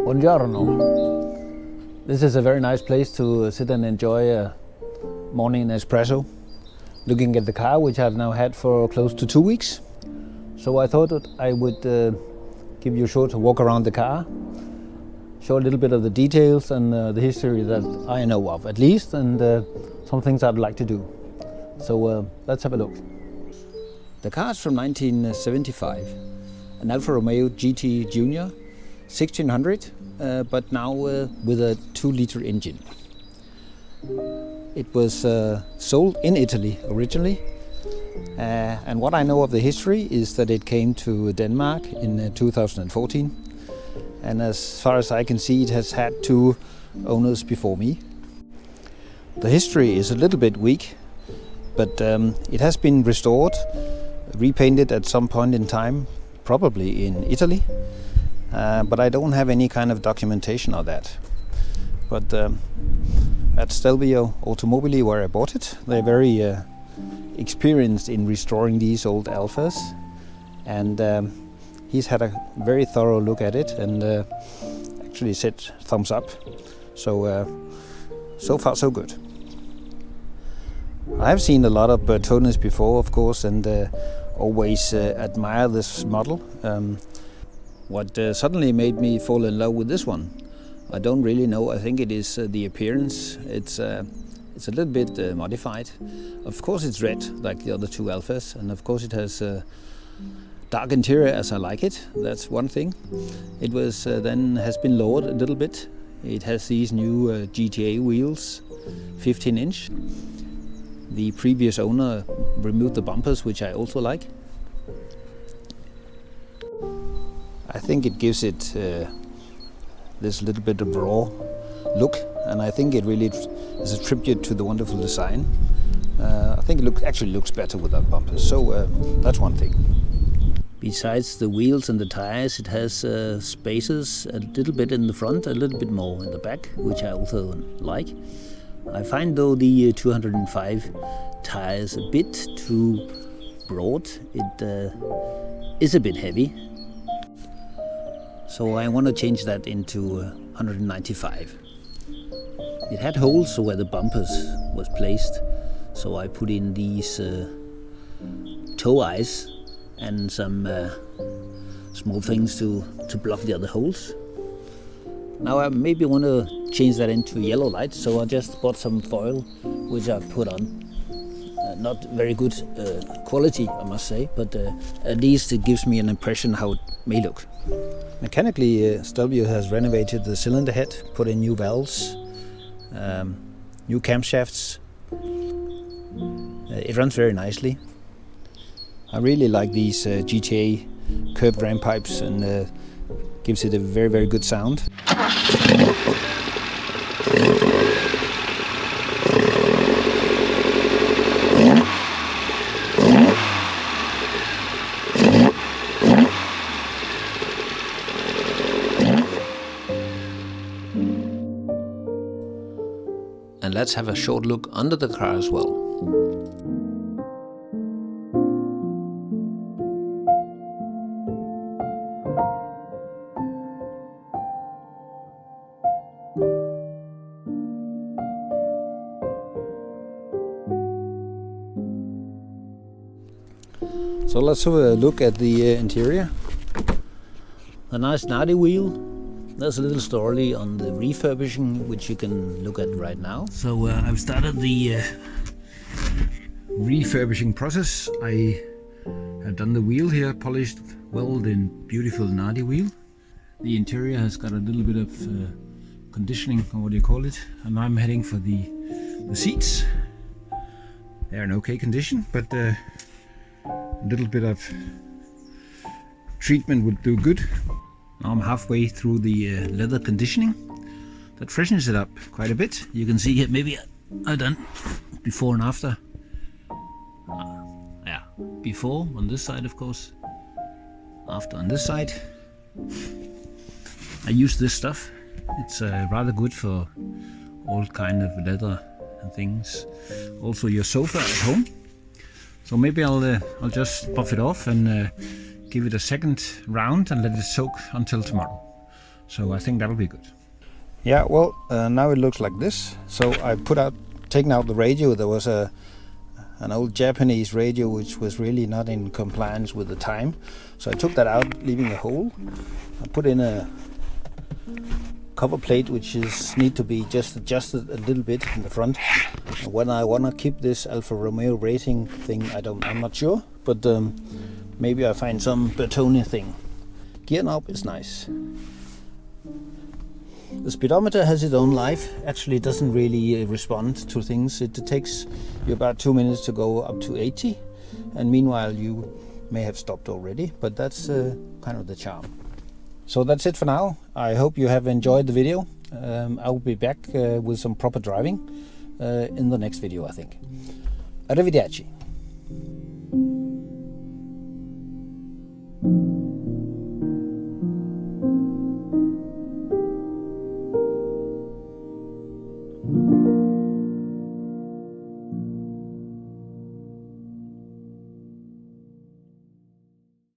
Buongiorno. This is a very nice place to sit and enjoy a morning espresso, looking at the car, which I've now had for close to 2 weeks. So I thought that I would give you a short walk around the car, show a little bit of the details and the history that I know of at least, and some things I'd like to do. So let's have a look. The car is from 1975, an Alfa Romeo GT Junior 1600, but now with a 2-liter engine. It was sold in Italy originally, and what I know of the history is that it came to Denmark in 2014, and as far as I can see, it has had 2 owners before me. The history is a little bit weak, but it has been restored, repainted at some point in time, probably in Italy. But I don't have any kind of documentation of that. But at Stelvio Automobili, where I bought it, they're very experienced in restoring these old Alfas, and he's had a very thorough look at it and actually said thumbs up. So so far so good. I've seen a lot of Bertones before, of course, and always admire this model. What suddenly made me fall in love with this one, I don't really know. I think it is the appearance. It's a little bit modified. Of course it's red, like the other 2 Alfas, and of course it has a dark interior as I like it. That's one thing. It was then has been lowered a little bit. It has these new GTA wheels, 15-inch. The previous owner removed the bumpers, which I also like. I think it gives it this little bit of raw look, and I think it really is a tribute to the wonderful design. I think it actually looks better without bumpers, so that's one thing. Besides the wheels and the tires, it has spaces a little bit in the front, a little bit more in the back, which I also like. I find though the 205 tires a bit too broad. It is a bit heavy. So I want to change that into 195. It had holes where the bumpers was placed, so I put in these toe eyes and some small things to block the other holes. Now I maybe want to change that into yellow light, so I just bought some foil which I put on. Not very good quality, I must say, but at least it gives me an impression how it may look. Mechanically, Stelvio has renovated the cylinder head, put in new valves, new camshafts. It runs very nicely. I really like these GTA curved ram pipes, and gives it a very, very good sound. And let's have a short look under the car as well. So let's have a look at the interior. A nice Nardi wheel. There's a little story on the refurbishing, which you can look at right now. So I've started the refurbishing process. I have done the wheel here, polished, welded in beautiful Nardi wheel. The interior has got a little bit of conditioning, or what do you call it? And I'm heading for the seats. They're in okay condition, but a little bit of treatment would do good. Now I'm halfway through the leather conditioning. That freshens it up quite a bit. You can see here, maybe I've done before and after. Yeah, before on this side, of course. After on this side. I use this stuff. It's rather good for all kind of leather and things. Also your sofa at home. So maybe I'll just buff it off and give it a second round and let it soak until tomorrow. So I think that'll be good. Yeah, well, now it looks like this. So I taken out the radio. There was an old Japanese radio which was really not in compliance with the time. So I took that out, leaving a hole. I put in a cover plate which need to be just adjusted a little bit in the front. And when I want to keep this Alfa Romeo rating thing, I'm not sure, but maybe I find some Bertone thing. Gear knob is nice. The speedometer has its own life. Actually, it doesn't really respond to things. It takes you about 2 minutes to go up to 80, and meanwhile you may have stopped already, but that's kind of the charm. So that's it for now. I hope you have enjoyed the video. I will be back with some proper driving in the next video, I think. Arrivederci.